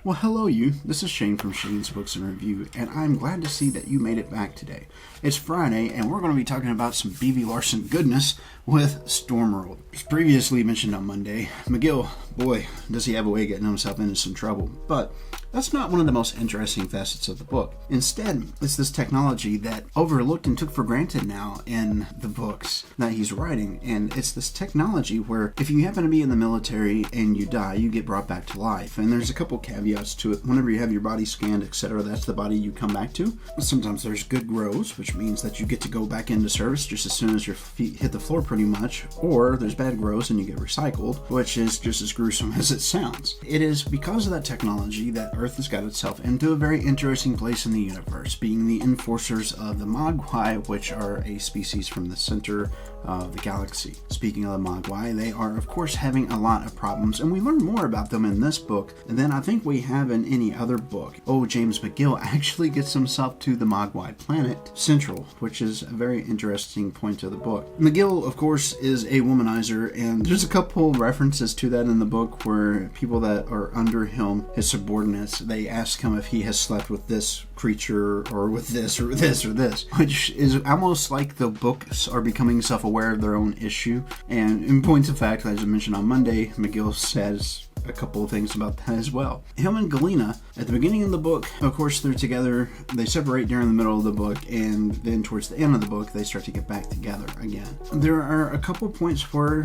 Well, hello you. This is Shane from Shane's Books and Review, and I'm glad to see that you made it back today. It's Friday, and we're going to be talking about some B.V. Larson goodness with Stormworld. As previously mentioned on Monday, McGill, boy, does he have a way of getting himself into some trouble. But that's not one of the most interesting facets of the book. Instead, it's this technology that overlooked and took for granted now in the books that he's writing. And it's this technology where if you happen to be in the military and you die, you get brought back to life. And there's a couple caveats to it. Whenever you have your body scanned, etc., that's the body you come back to. Sometimes there's good grows, which means that you get to go back into service just as soon as your feet hit the floor pretty much. Or there's bad grows and you get recycled, which is just as gruesome as it sounds. It is because of that technology that Earth has got itself into a very interesting place in the universe, being the enforcers of the Mogwai, which are a species from the center of the galaxy. Speaking of the Mogwai, they are of course having a lot of problems, and we learn more about them in this book than I think we have in any other book. James McGill actually gets himself to the Mogwai planet Central, which is a very interesting point of the book. McGill, of course, is a womanizer, and there's a couple references to that in the book where people that are under him, his subordinates, they ask him if he has slept with this creature or with this or this or this, which is almost like the books are becoming self-aware of their own issue. And in point of fact, as I mentioned on Monday, McGill says a couple of things about that as well. Him and Galena, at the beginning of the book, of course, they're together. They separate during the middle of the book, and then towards the end of the book, they start to get back together again. There are a couple points where,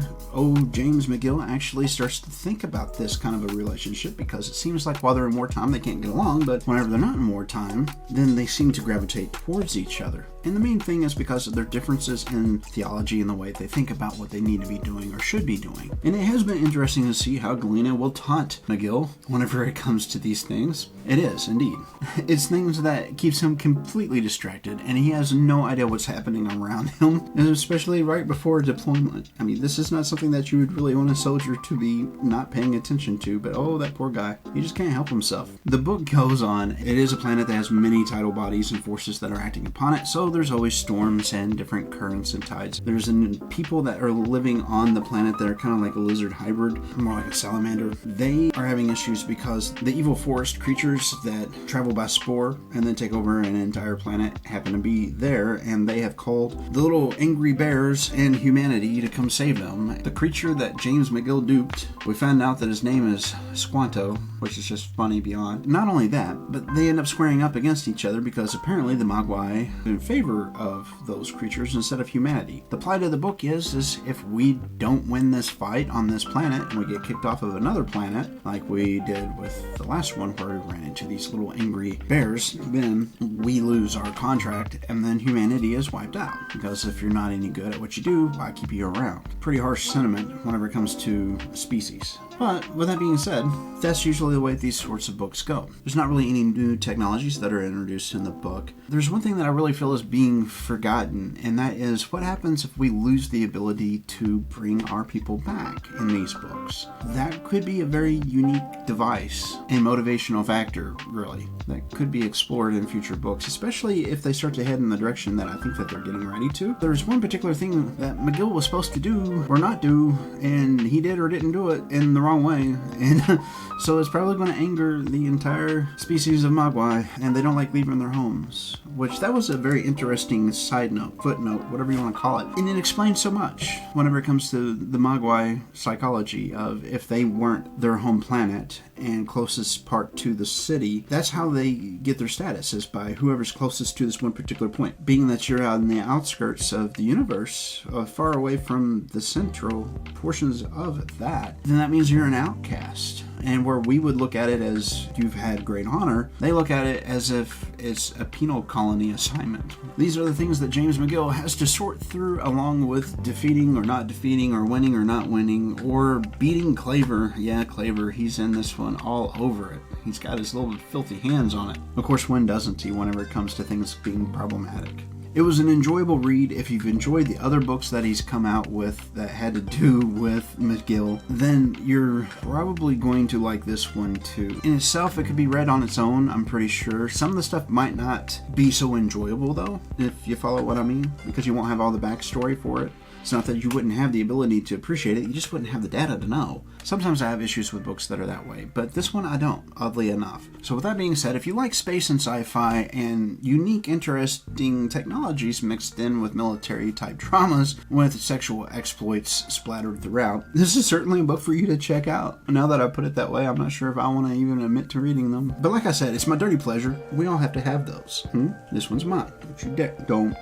James McGill actually starts to think about this kind of a relationship, because it seems like while they're in wartime, they can't get along, but whenever they're not in wartime, then they seem to gravitate towards each other. And the main thing is because of their differences in theology and the way they think about what they need to be doing or should be doing. And it has been interesting to see how Galena will taunt McGill whenever it comes to these things. It is, indeed. It's things that keeps him completely distracted, and he has no idea what's happening around him, and especially right before deployment. I mean, this is not something that you would really want a soldier to be not paying attention to, but that poor guy, he just can't help himself. The book goes on. It is a planet that has many tidal bodies and forces that are acting upon it, so there's always storms and different currents and tides. There's people that are living on the planet that are kind of like a lizard hybrid, more like a salamander. They are having issues because the evil forest creatures that travel by spore and then take over an entire planet happen to be there, and they have called the little angry bears and humanity to come save them. The creature that James McGill duped, we found out that his name is Squanto, which is just funny beyond. Not only that, but they end up squaring up against each other because apparently the Mogwai are in favor of those creatures instead of humanity. The plight of the book is if we don't win this fight on this planet and we get kicked off of another planet, like we did with the last one where we ran into these little angry bears, then we lose our contract and then humanity is wiped out. Because if you're not any good at what you do, why keep you around? Pretty harsh sentiment whenever it comes to species. But with that being said, that's usually the way these sorts of books go. There's not really any new technologies that are introduced in the book. There's one thing that I really feel is being forgotten, and that is what happens if we lose the ability to bring our people back in these books. That could be a very unique device and motivational factor, really, that could be explored in future books, especially if they start to head in the direction that I think that they're getting ready to. There's one particular thing that McGill was supposed to do or not do, and he did or didn't do it in the wrong way, and so it's probably going to anger the entire species of Mogwai, and they don't like leaving their homes, which that was a very interesting side note, footnote, whatever you want to call it, and it explains so much whenever it comes to the Mogwai psychology of if they weren't their home planet and closest part to the city, that's how they get their status, is by whoever's closest to this one particular point. Being that you're out in the outskirts of the universe, far away from the central portions of that, then that means you're an outcast. And where we would look at it as you've had great honor, they look at it as if it's a penal colony assignment. These are the things that James McGill has to sort through, along with defeating or not defeating, or winning or not winning, or beating Claver. Yeah, Claver, he's in this one all over it. He's got his little filthy hands on it. Of course, when doesn't he, whenever it comes to things being problematic? It was an enjoyable read. If you've enjoyed the other books that he's come out with that had to do with McGill, then you're probably going to like this one too. In itself, it could be read on its own, I'm pretty sure. Some of the stuff might not be so enjoyable though, if you follow what I mean, because you won't have all the backstory for it. It's not that you wouldn't have the ability to appreciate it, you just wouldn't have the data to know. Sometimes I have issues with books that are that way, but this one I don't, oddly enough. So with that being said, if you like space and sci-fi and unique, interesting technologies mixed in with military-type dramas with sexual exploits splattered throughout, this is certainly a book for you to check out. Now that I put it that way, I'm not sure if I want to even admit to reading them. But like I said, it's my dirty pleasure. We all have to have those. This one's mine. Don't you dare. Don't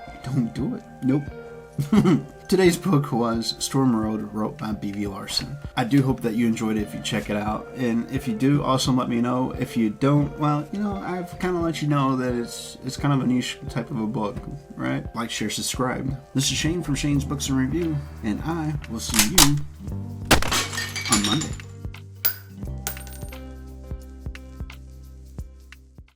do it. Nope. Today's book was Storm Road, wrote by B.V. Larson. I do hope that you enjoyed it if you check it out. And if you do, also let me know. If you don't, well, I've kind of let you know that it's kind of a niche type of a book, right? Like, share, subscribe. This is Shane from Shane's Books and Review, and I will see you on Monday.